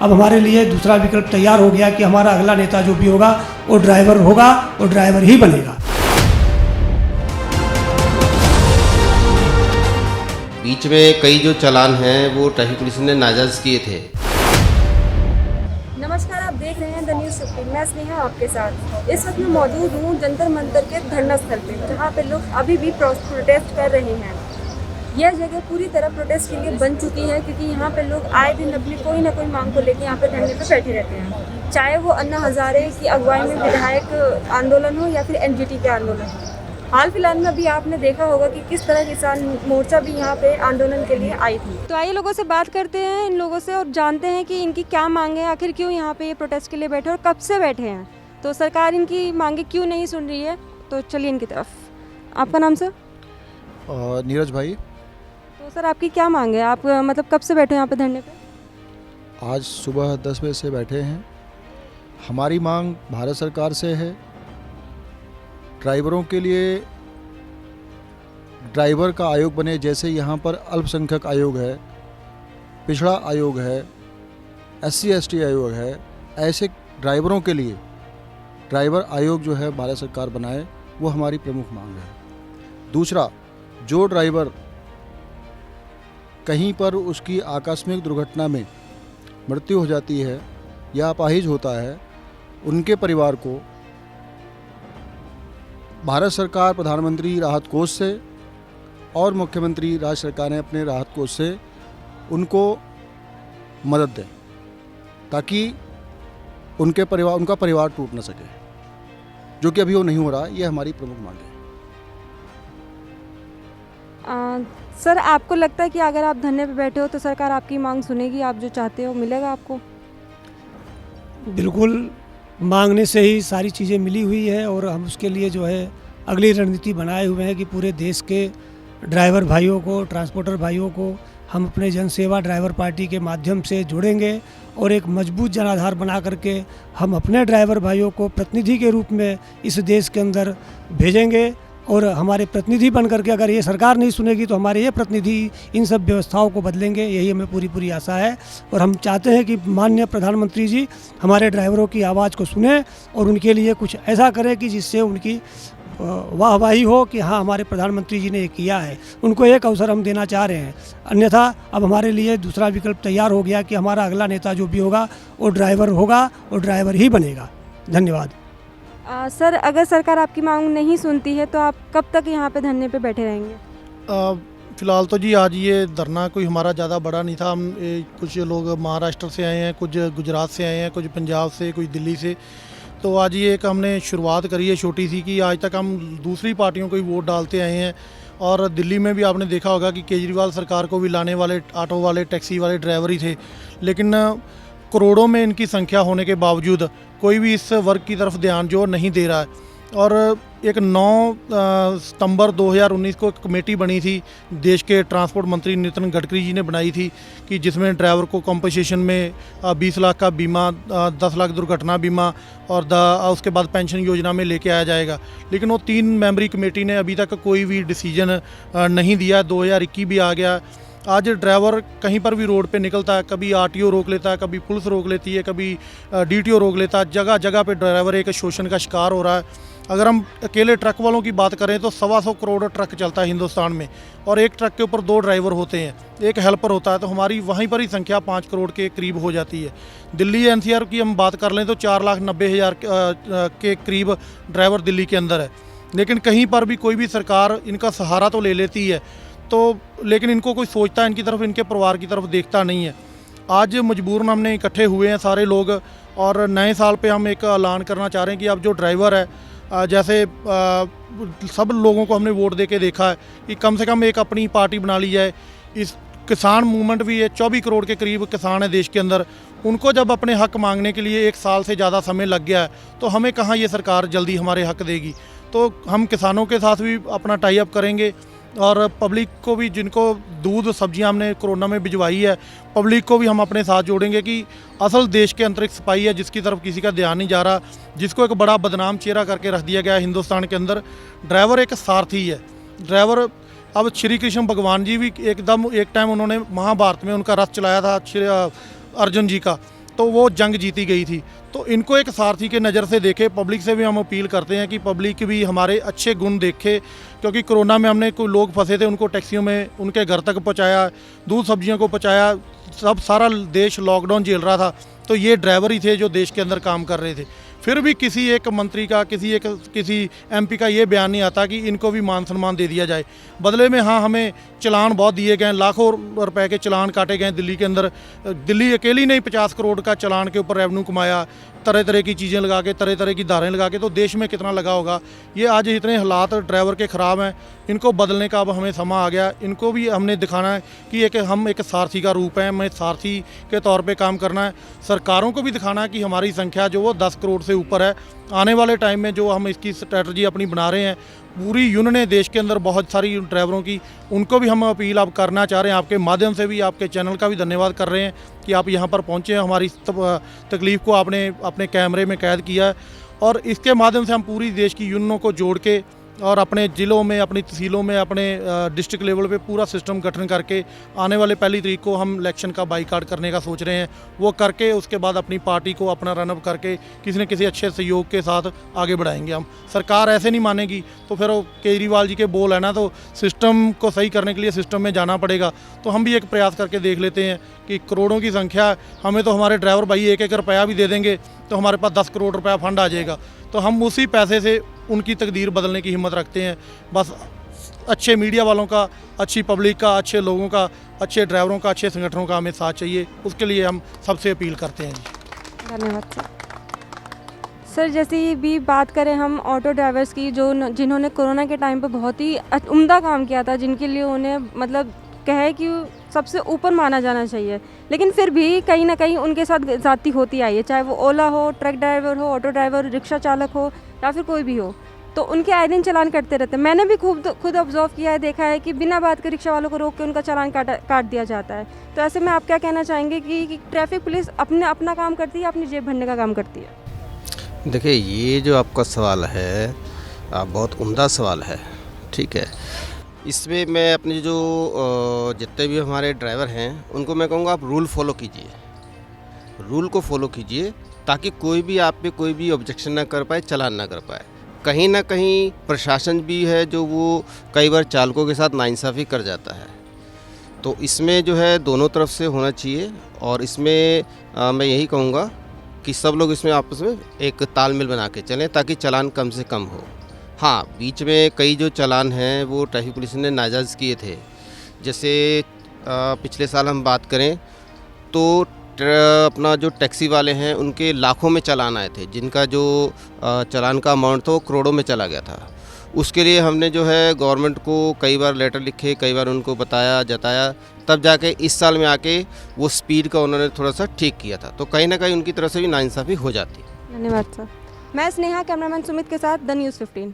अब हमारे लिए दूसरा विकल्प तैयार हो गया कि हमारा अगला नेता जो भी होगा वो ड्राइवर होगा और ड्राइवर ही बनेगा। बीच में कई जो चालान हैं वो ट्रैफिक पुलिस ने नाजायज़ किए थे। नमस्कार, आप देख रहे हैं द न्यूज़ 15। मैं स्नेहा आपके साथ। इस वक्त मैं मौजूद हूँ जंतर मंतर के धरना स्थल पे, जहाँ पे लोग अभी भी प्रोटेस्ट कर रहे हैं। यह जगह पूरी तरह प्रोटेस्ट के लिए बन चुकी है, क्योंकि यहाँ पे लोग आए दिन अपनी कोई ना कोई मांग को लेकर यहाँ पे धरने पे बैठे रहते हैं। चाहे वो अन्ना हजारे की अगुवाई में विधायक आंदोलन हो या फिर एनजीटी के आंदोलन हो। हाल फिलहाल में अभी आपने देखा होगा कि किस तरह किसान मोर्चा भी यहाँ पे आंदोलन के लिए आई थी। तो आइए लोगों से बात करते हैं, इन लोगों से, और जानते हैं कि इनकी क्या मांगे, आखिर क्यों यहाँ पे ये प्रोटेस्ट के लिए बैठे और कब से बैठे हैं। तो सरकार इनकी मांगे क्यों नहीं सुन रही है, तो चलिए इनकी तरफ। आपका नाम सर? नीरज भाई। तो सर आपकी क्या मांग है, आप मतलब कब से बैठे हैं यहाँ पे धरने पे? आज सुबह 10 बजे से बैठे हैं। हमारी मांग भारत सरकार से है, ड्राइवरों के लिए ड्राइवर का आयोग बने। जैसे यहाँ पर अल्पसंख्यक आयोग है, पिछड़ा आयोग है, SC ST आयोग है, ऐसे ड्राइवरों के लिए ड्राइवर आयोग जो है भारत सरकार बनाए, वो हमारी प्रमुख मांग है। दूसरा, जो ड्राइवर कहीं पर उसकी आकस्मिक दुर्घटना में मृत्यु हो जाती है या अपाहिज होता है, उनके परिवार को भारत सरकार प्रधानमंत्री राहत कोष से और मुख्यमंत्री राज्य सरकार ने अपने राहत कोष से उनको मदद दें, ताकि उनका परिवार टूट न सके, जो कि अभी वो नहीं हो रहा। ये हमारी प्रमुख मांग है। सर आपको लगता है कि अगर आप धरने पे बैठे हो तो सरकार आपकी मांग सुनेगी, आप जो चाहते हो मिलेगा आपको? बिल्कुल, मांगने से ही सारी चीज़ें मिली हुई है और हम उसके लिए जो है अगली रणनीति बनाए हुए हैं कि पूरे देश के ड्राइवर भाइयों को, ट्रांसपोर्टर भाइयों को हम अपने जनसेवा ड्राइवर पार्टी के माध्यम से जोड़ेंगे और एक मजबूत जनाधार बना करके हम अपने ड्राइवर भाइयों को प्रतिनिधि के रूप में इस देश के अंदर भेजेंगे। और हमारे प्रतिनिधि बन करके अगर ये सरकार नहीं सुनेगी तो हमारे ये प्रतिनिधि इन सब व्यवस्थाओं को बदलेंगे, यही हमें पूरी आशा है। और हम चाहते हैं कि माननीय प्रधानमंत्री जी हमारे ड्राइवरों की आवाज़ को सुने और उनके लिए कुछ ऐसा करें कि जिससे उनकी वाहवाही हो कि हाँ, हमारे प्रधानमंत्री जी ने ये किया है। उनको एक अवसर हम देना चाह रहे हैं, अन्यथा अब हमारे लिए दूसरा विकल्प तैयार हो गया कि हमारा अगला नेता जो भी होगा वो ड्राइवर होगा और ड्राइवर ही बनेगा। धन्यवाद। सर अगर सरकार आपकी मांग नहीं सुनती है तो आप कब तक यहाँ पे धरने पे बैठे रहेंगे? फ़िलहाल तो जी आज ये धरना कोई हमारा ज़्यादा बड़ा नहीं था। हम कुछ लोग महाराष्ट्र से आए हैं, कुछ गुजरात से आए हैं, कुछ पंजाब से, कुछ दिल्ली से। तो आज ये एक हमने शुरुआत करी है छोटी सी, कि आज तक हम दूसरी पार्टियों को ही वोट डालते आए हैं। और दिल्ली में भी आपने देखा होगा कि केजरीवाल सरकार को भी लाने वाले ऑटो वाले, टैक्सी वाले ड्राइवर ही थे, लेकिन करोड़ों में इनकी संख्या होने के बावजूद कोई भी इस वर्ग की तरफ ध्यान जो नहीं दे रहा है। और एक 9 सितंबर 2019 को एक कमेटी बनी थी, देश के ट्रांसपोर्ट मंत्री नितिन गडकरी जी ने बनाई थी, कि जिसमें ड्राइवर को कंपनसेशन में 20 लाख का बीमा, 10 लाख दुर्घटना बीमा और उसके बाद पेंशन योजना में लेके आया जाएगा। लेकिन वो 3 मेंबरी कमेटी ने अभी तक कोई भी डिसीजन नहीं दिया। 2021 भी आ गया। आज ड्राइवर कहीं पर भी रोड पे निकलता है, कभी RTO रोक लेता है, कभी पुलिस रोक लेती है, कभी DTO रोक लेता है। जगह जगह पे ड्राइवर एक शोषण का शिकार हो रहा है। अगर हम अकेले ट्रक वालों की बात करें तो 125 करोड़ ट्रक चलता है हिंदुस्तान में, और एक ट्रक के ऊपर 2 ड्राइवर होते हैं, एक हेल्पर होता है। तो हमारी वहीं पर ही संख्या 5 करोड़ के करीब हो जाती है। दिल्ली NCR की हम बात कर लें तो 4,90,000 के करीब ड्राइवर दिल्ली के अंदर है। लेकिन कहीं पर भी कोई भी सरकार इनका सहारा तो ले लेती है, तो लेकिन इनको कोई सोचता है इनकी तरफ, इनके परिवार की तरफ देखता नहीं है। आज मजबूरन हमने इकट्ठे हुए हैं सारे लोग, और नए साल पे हम एक ऐलान करना चाह रहे हैं कि अब जो ड्राइवर है, जैसे सब लोगों को हमने वोट दे के देखा है कि कम से कम एक अपनी पार्टी बना ली जाए। इस किसान मूवमेंट भी है, 24 करोड़ के करीब किसान है देश के अंदर। उनको जब अपने हक मांगने के लिए 1 साल से ज़्यादा समय लग गया है, तो हमें कहाँ ये सरकार जल्दी हमारे हक देगी। तो हम किसानों के साथ भी अपना टाई अप करेंगे, और पब्लिक को भी, जिनको दूध सब्जियां हमने कोरोना में भिजवाई है, पब्लिक को भी हम अपने साथ जोड़ेंगे कि असल देश के अंतरिक्ष सिपाही है जिसकी तरफ किसी का ध्यान नहीं जा रहा, जिसको एक बड़ा बदनाम चेहरा करके रख दिया गया है हिंदुस्तान के अंदर। ड्राइवर एक सारथी है। ड्राइवर, अब श्री कृष्ण भगवान जी भी एक टाइम उन्होंने महाभारत में उनका रथ चलाया था अर्जुन जी का। तो वो जंग जीती गई थी। तो इनको एक सारथी के नज़र से देखे। पब्लिक से भी हम अपील करते हैं कि पब्लिक भी हमारे अच्छे गुण देखे, क्योंकि कोरोना में हमने कोई लोग फंसे थे उनको टैक्सियों में उनके घर तक पहुंचाया, दूध सब्जियों को पहुंचाया, सब सारा देश लॉकडाउन झेल रहा था, तो ये ड्राइवर ही थे जो देश के अंदर काम कर रहे थे। फिर भी किसी एक मंत्री का, किसी एमपी का ये बयान नहीं आता कि इनको भी मान सम्मान दे दिया जाए। बदले में हाँ, हमें चलान बहुत दिए गए, लाखों रुपए के चलान काटे गए दिल्ली के अंदर। दिल्ली अकेली नहीं 50 करोड़ का चलान के ऊपर रेवेन्यू कमाया, तरह तरह की चीज़ें लगा के, तरह तरह की धारें लगा के, तो देश में कितना लगा होगा। ये आज इतने हालात ड्राइवर के ख़राब हैं, इनको बदलने का अब हमें समय आ गया। इनको भी हमने दिखाना है कि हम एक सारथी का रूप हैं, हमें सारथी के तौर पे काम करना है। सरकारों को भी दिखाना है कि हमारी संख्या जो वो 10 करोड़ से ऊपर है। आने वाले टाइम में जो हम इसकी स्ट्रेटजी अपनी बना रहे हैं, पूरी यूनियन है देश के अंदर बहुत सारी ड्राइवरों की, उनको भी हम अपील अब करना चाह रहे हैं। आपके माध्यम से भी, आपके चैनल का भी धन्यवाद कर रहे हैं कि आप यहाँ पर पहुँचे हैं, हमारी तकलीफ़ को आपने अपने कैमरे में कैद किया है। और इसके माध्यम से हम पूरी देश की यूनियनों को जोड़ के और अपने ज़िलों में, अपनी तहसीलों में, अपने डिस्ट्रिक्ट लेवल पे पूरा सिस्टम गठन करके आने वाले 1 तारीख को हम इलेक्शन का बाईकाट करने का सोच रहे हैं। वो करके उसके बाद अपनी पार्टी को अपना रनअप करके किसी न किसी अच्छे सहयोग के साथ आगे बढ़ाएंगे हम। सरकार ऐसे नहीं मानेगी तो फिर वो केजरीवाल जी के बोल है ना, तो सिस्टम को सही करने के लिए सिस्टम में जाना पड़ेगा। तो हम भी एक प्रयास करके देख लेते हैं कि करोड़ों की संख्या, हमें तो हमारे ड्राइवर भाई 1-1 रुपया भी दे देंगे तो हमारे पास 10 करोड़ रुपया फंड आ जाएगा। तो हम उसी पैसे से उनकी तकदीर बदलने की हिम्मत रखते हैं। बस अच्छे मीडिया वालों का, अच्छी पब्लिक का, अच्छे लोगों का, अच्छे ड्राइवरों का, अच्छे संगठनों का हमें साथ चाहिए। उसके लिए हम सबसे अपील करते हैं जी। धन्यवाद सर। सर जैसे भी बात करें हम ऑटो ड्राइवर्स की, जिन्होंने कोरोना के टाइम पे बहुत ही उम्दा काम किया था, जिनके लिए उन्हें मतलब कहे कि सबसे ऊपर माना जाना चाहिए, लेकिन फिर भी कहीं ना कहीं उनके साथ ज़्यादती होती आई है, चाहे वो ओला हो, ट्रक ड्राइवर हो, ऑटो ड्राइवर, रिक्शा चालक हो या फिर कोई भी हो, तो उनके आए दिन चालान कटते रहते हैं। मैंने भी खुद ऑब्जर्व किया है, देखा है कि बिना बात के रिक्शा वालों को रोक के उनका चालान काट दिया जाता है। तो ऐसे में आप क्या कहना चाहेंगे कि ट्रैफिक पुलिस अपना काम करती है, अपनी जेब भरने का काम करती है? देखिए, ये जो आपका सवाल है बहुत उम्दा सवाल है, ठीक है। इसमें मैं अपने जो जितने भी हमारे ड्राइवर हैं उनको मैं कहूँगा, आप रूल फॉलो कीजिए, रूल को फॉलो कीजिए, ताकि कोई भी आप पे कोई भी ऑब्जेक्शन ना कर पाए, चालान ना कर पाए। कहीं ना कहीं प्रशासन भी है जो वो कई बार चालकों के साथ नाइंसाफ़ी कर जाता है। तो इसमें जो है दोनों तरफ से होना चाहिए, और इसमें मैं यही कहूँगा कि सब लोग इसमें आपस में एक तालमेल बना के चलें ताकि चालान कम से कम हो। हाँ, बीच में कई जो चालान हैं वो ट्रैफिक पुलिस ने नाजायज़ किए थे। जैसे पिछले साल हम बात करें तो अपना जो टैक्सी वाले हैं उनके लाखों में चालान आए थे, जिनका जो चालान का अमाउंट था वो करोड़ों में चला गया था। उसके लिए हमने जो है गवर्नमेंट को कई बार लेटर लिखे, कई बार उनको बताया, जताया, तब जाके इस साल में आके वो स्पीड का उन्होंने थोड़ा सा ठीक किया था। तो कहीं ना कहीं उनकी तरफ से भी नाइंसाफ़ी हो जाती। धन्यवाद सर। मैं स्नेहा, कैमरामैन सुमित के साथ द न्यूज़ 15।